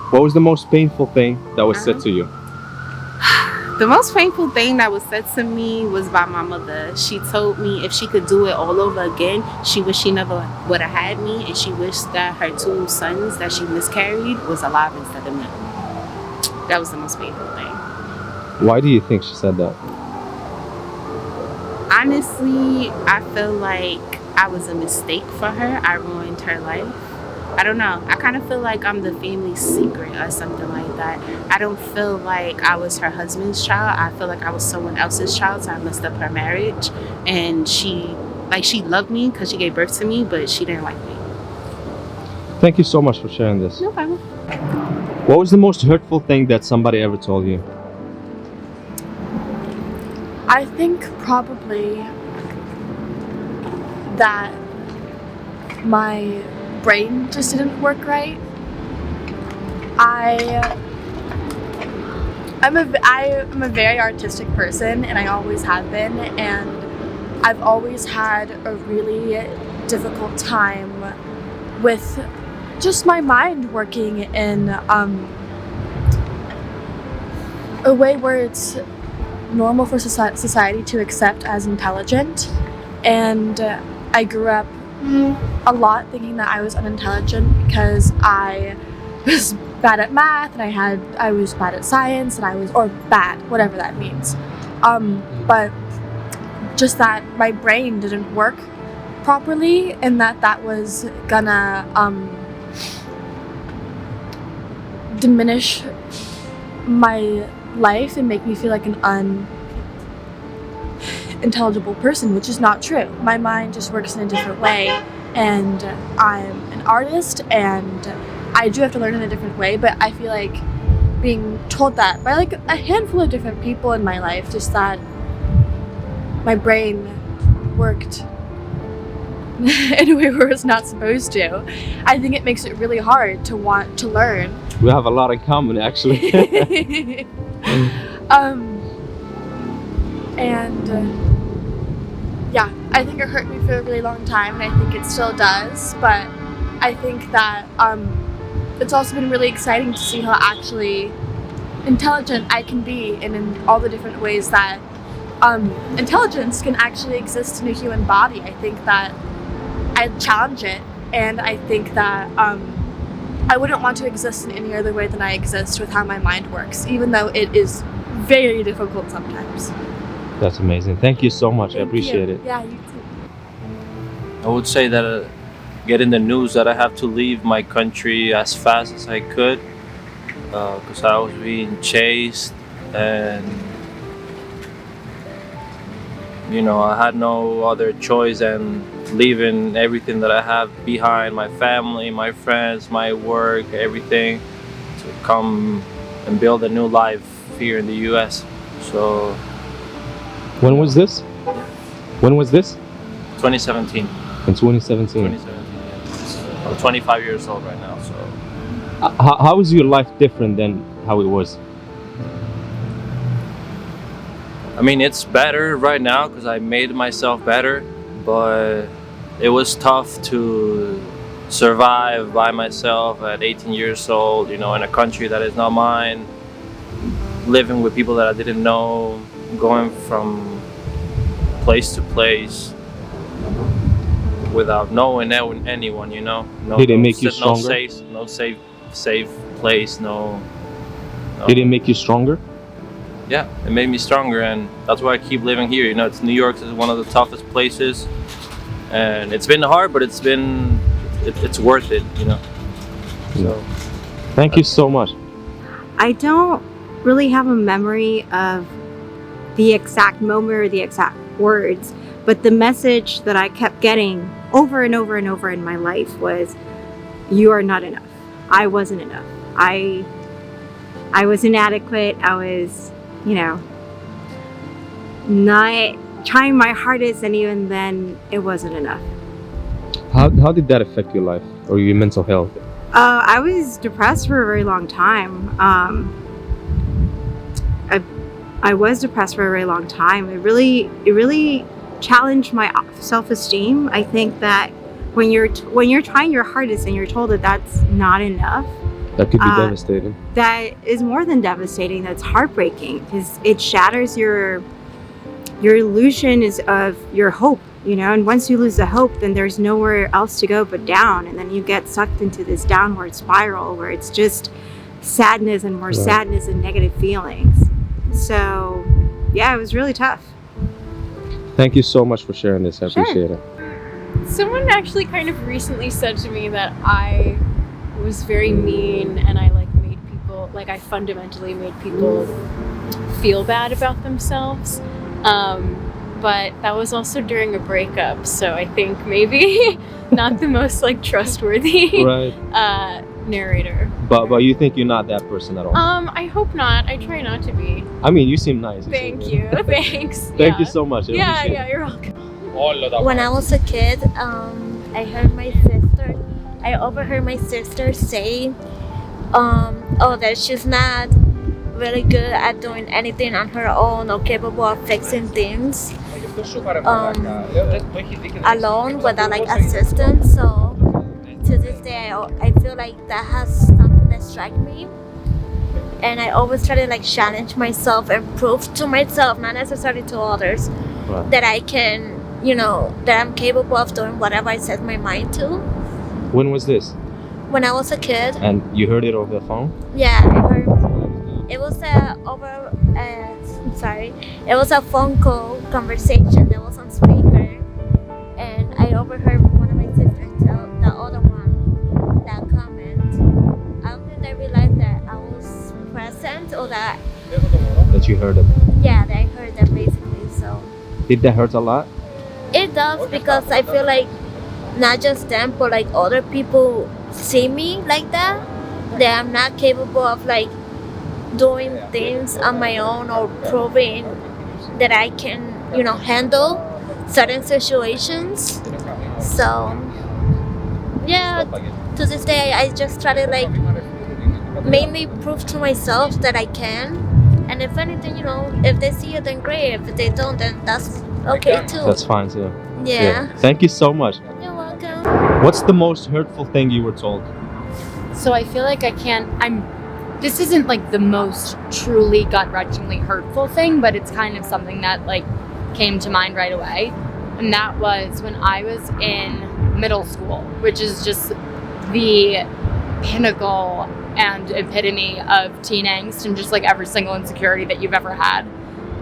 What was the most painful thing that was said to you? The most painful thing that was said to me was by my mother. She told me if she could do it all over again, she wished she never would have had me, and she wished that her 2 sons that she miscarried was alive instead of me. That was the most painful thing. Why do you think she said that? Honestly, I feel like I was a mistake for her. I ruined her life. I don't know. I kind of feel like I'm the family secret or something like that. I don't feel like I was her husband's child. I feel like I was someone else's child, so I messed up her marriage. And she loved me because she gave birth to me, but she didn't like me. Thank you so much for sharing this. No problem. What was the most hurtful thing that somebody ever told you? I think probably that my brain just didn't work right. I'm a very artistic person, and I always have been, and I've always had a really difficult time with just my mind working in a way where it's normal for society to accept as intelligent. And I grew up a lot thinking that I was unintelligent because I was bad at math, and I was bad at science, or bad, whatever that means. But just that my brain didn't work properly, and that was gonna diminish my life and make me feel like an unintelligible person, which is not true. My mind just works in a different way, and I'm an artist, and I do have to learn in a different way, but I feel like being told that by like a handful of different people in my life, just that my brain worked in a way where it's not supposed to. I think it makes it really hard to want to learn. We have a lot in common, actually. Yeah, I think it hurt me for a really long time, and I think it still does, but I think that it's also been really exciting to see how actually intelligent I can be, and in all the different ways that intelligence can actually exist in a human body. I think that I challenge it, and I think that I wouldn't want to exist in any other way than I exist with how my mind works, even though it is very difficult sometimes. That's amazing. Thank you so much. I appreciate it. Yeah, you too. I would say that getting the news that I have to leave my country as fast as I could, because I was being chased, and I had no other choice than leaving everything that I have behind, my family, my friends, my work, everything, to come and build a new life here in the US. So When was this? When was this? 2017. In 2017. 2017, yeah. I'm 25 years old right now, so. How is your life different than how it was? I mean, it's better right now because I made myself better, but it was tough to survive by myself at 18 years old, in a country that is not mine, living with people that I didn't know, going from place to place without knowing anyone, Did it make you stronger? No safe place, no. Did it make you stronger? Yeah, it made me stronger, and that's why I keep living here. It's New York is one of the toughest places, and it's been hard, but it's worth it, So. Thank you so much. I don't really have a memory of the exact moment or the exact words, but the message that I kept getting over and over and over in my life was, you are not enough. I wasn't enough. I was inadequate. I was, not trying my hardest, and even then it wasn't enough. How did that affect your life or your mental health? I was depressed for a very long time. I was depressed for a very long time. It really challenged my self-esteem. I think that when you're trying your hardest and you're told that that's not enough, That could be devastating. That is more than devastating. That's heartbreaking because it shatters your illusion is of your hope, you know, and once you lose the hope, then there's nowhere else to go but down, and then you get sucked into this downward spiral where it's just sadness and more sadness and negative feelings. So yeah, it was really tough. Thank you so much for sharing this. I appreciate it. Someone actually kind of recently said to me that I was very mean and I I fundamentally made people feel bad about themselves. But that was also during a breakup, so I think maybe not the most trustworthy narrator. But you think you're not that person at all? I hope not. I try not to be. I mean, you seem nice. Thank you. Thanks. Thank you so much. Yeah, you're welcome. When I was a kid, I overheard my sister say, that she's not really good at doing anything on her own or capable of fixing things alone without assistance. So to this day, I feel like that has something that strikes me, and I always try to challenge myself and prove to myself, not necessarily to others, that I can, that I'm capable of doing whatever I set my mind to. When was this? When I was a kid. And you heard it over the phone? Yeah, I heard. It was It was a phone call conversation that was on speaker, and I overheard one of my sisters tell the other one that comment. I don't think I realized that I was present or that you heard it. Yeah, that I heard that basically. So. Did that hurt a lot? It does, because I feel like not just them, but other people see me like that I'm not capable of doing things on my own or proving that I can, handle certain situations. So yeah, to this day I just try to mainly prove to myself that I can, and if anything, if they see it, then great. If they don't, then that's okay too. That's fine too. Yeah. Thank you so much. You're welcome. What's the most hurtful thing you were told? So I feel like this isn't the most truly gut-wrenchingly hurtful thing, but it's kind of something that came to mind right away. And that was when I was in middle school, which is just the pinnacle and epitome of teen angst and just every single insecurity that you've ever had.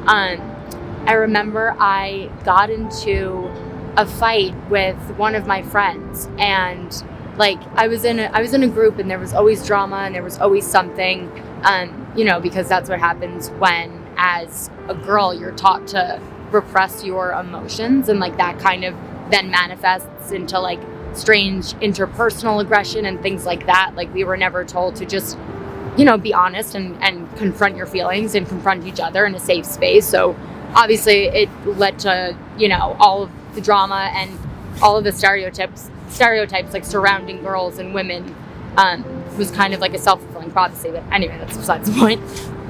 I remember I got into a fight with one of my friends, and I was in a group, and there was always drama and there was always something, because that's what happens when, as a girl, you're taught to repress your emotions, and that kind of then manifests into strange interpersonal aggression and things like that. We were never told to just, be honest and confront your feelings and confront each other in a safe space. So obviously it led to, all of the drama and all of the stereotypes surrounding girls and women was kind of a self-fulfilling prophecy. But anyway, that's besides the point.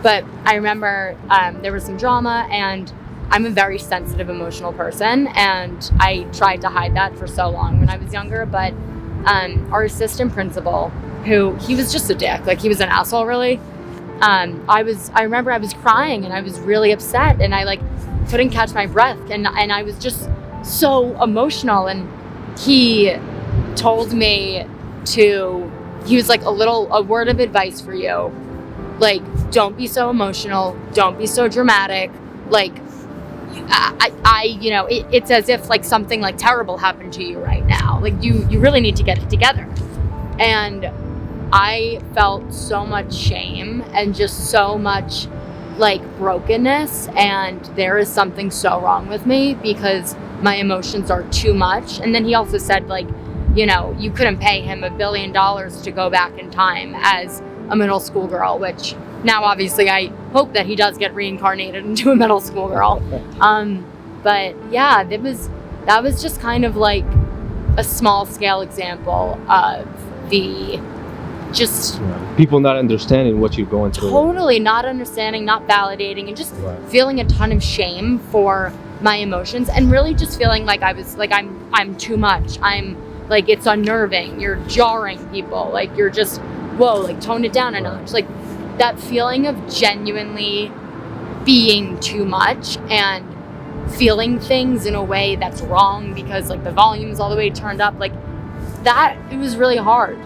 But I remember there was some drama, and I'm a very sensitive, emotional person, and I tried to hide that for so long when I was younger. But our assistant principal, he was just a dick, he was an asshole, really. I remember I was crying and I was really upset, and I couldn't catch my breath, and I was just so emotional, and he told me he was a word of advice for you, don't be so emotional, don't be so dramatic, it's as if something terrible happened to you right now, you really need to get it together. And I felt so much shame and just so much brokenness, and there is something so wrong with me because my emotions are too much. And then he also said you couldn't pay him $1 billion to go back in time as a middle school girl, which now obviously I hope that he does get reincarnated into a middle school girl. But yeah, that was just kind of a small scale example of the just people not understanding what you're going through. Totally not understanding, not validating, and just feeling a ton of shame for my emotions, and really just feeling I'm too much. I'm it's unnerving. You're jarring people. You're just whoa, like tone it down a notch. Like that feeling of genuinely being too much and feeling things in a way that's wrong because like the volume's all the way turned up, like that, it was really hard.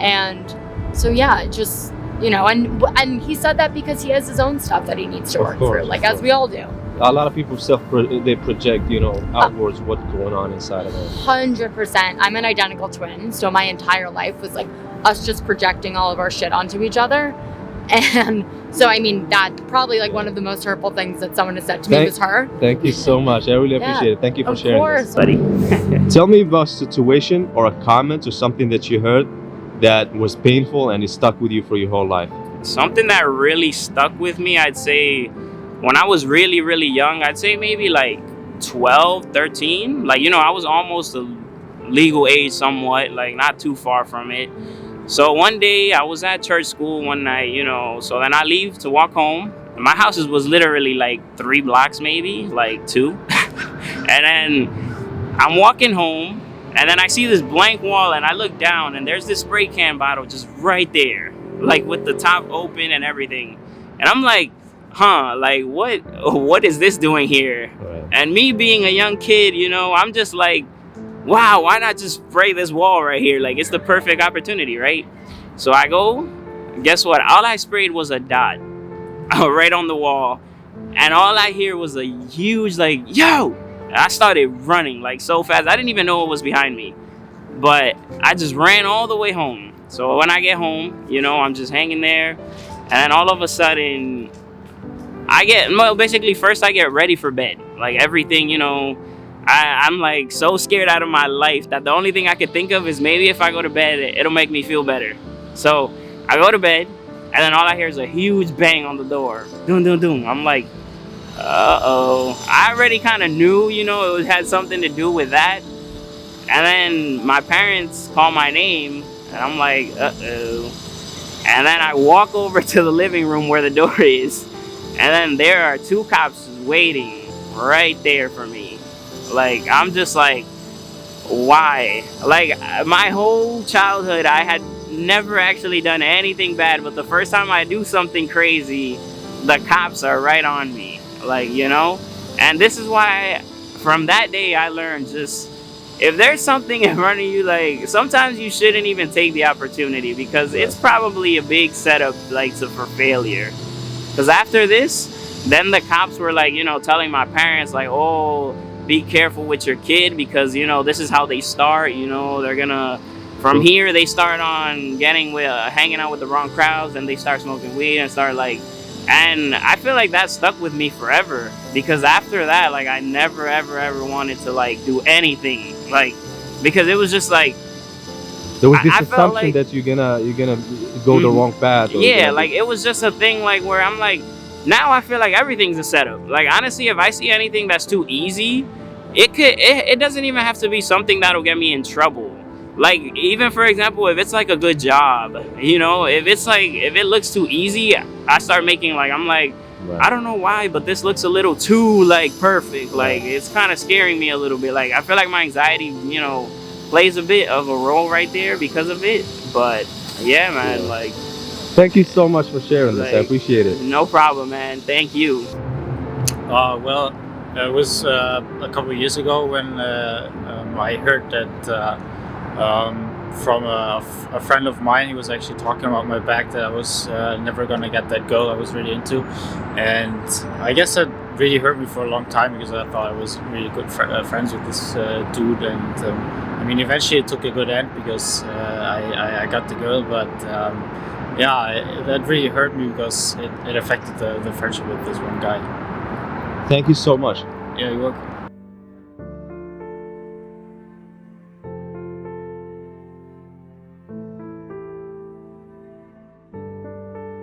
And so yeah, it just, you know, and he said that because he has his own stuff that he needs to work through, like as we all do. A lot of people they project, you know, outwards what's going on inside of them. 100%. I'm an identical twin, so my entire life was like us just projecting all of our shit onto each other. And so, I mean, that probably like one of the most hurtful things that someone has said to me was her. Thank you so much. I really appreciate it. Thank you for sharing this. Of course, buddy. Tell me about a situation or a comment or something that you heard that was painful and it stuck with you for your whole life. Something that really stuck with me, I'd say, when I was really, really young, I'd say maybe like 12, 13. Like, you know, I was almost a legal age somewhat, like not too far from it. So one day I was at church school one night, you know, so then I leave to walk home. My house was literally like 3 blocks, maybe, like 2. And then I'm walking home and then I see this blank wall and I look down and there's this spray can bottle just right there, like with the top open and everything. And I'm like, like what is this doing here? Right. And me being a young kid, you know, I'm just like, wow, why not just spray this wall right here? Like, it's the perfect opportunity, right? So I go, guess what? All I sprayed was a dot right on the wall. And all I hear was a huge, like, yo! I started running, like, so fast. I didn't even know what was behind me. But I just ran all the way home. So when I get home, you know, I'm just hanging there. And then all of a sudden, basically, first I get ready for bed. Like, everything, you know, I'm like so scared out of my life that the only thing I could think of is maybe if I go to bed, it'll make me feel better. So I go to bed and then all I hear is a huge bang on the door. Doom, doom, doom. I'm like, uh-oh. I already kind of knew, you know, it had something to do with that. And then my parents call my name and I'm like, uh-oh. And then I walk over to the living room where the door is. And then there are 2 cops waiting right there for me. Like, I'm just like, why? Like, my whole childhood, I had never actually done anything bad, but the first time I do something crazy, the cops are right on me. Like, you know? And this is why, from that day, I learned just, if there's something in front of you, like, sometimes you shouldn't even take the opportunity because it's probably a big setup, like, for failure. Because after this, then the cops were, like, you know, telling my parents, like, oh, be careful with your kid because, you know, this is how they start, you know, they're gonna, from here, they start on hanging out with the wrong crowds and they start smoking weed and start like, and I feel like that stuck with me forever because after that, like, I never, ever, ever wanted to, like, do anything, like, because it was just like, there was this assumption like, that you're gonna go the wrong path. Yeah, like, it was just a thing, like, where I'm like, now I feel like everything's a setup. Like, honestly, if I see anything that's too easy, it doesn't even have to be something that'll get me in trouble. Like, even for example, if it's like a good job, you know, if it looks too easy, I start making like, I'm like, right. I don't know why, but this looks a little too like perfect. Like, it's kind of scaring me a little bit. Like, I feel like my anxiety, you know, plays a bit of a role right there because of it. But yeah, man, like, thank you so much for sharing this. I appreciate it. No problem, man. Thank you. Well, it was a couple of years ago when I heard that from a friend of mine. He was actually talking about my back that I was never gonna get that girl I was really into, and I guess that really hurt me for a long time because I thought I was really good friends with this dude, and I mean, eventually it took a good end because I got the girl, but yeah, that really hurt me because it affected the friendship with this one guy. Thank you so much. Yeah, you're welcome.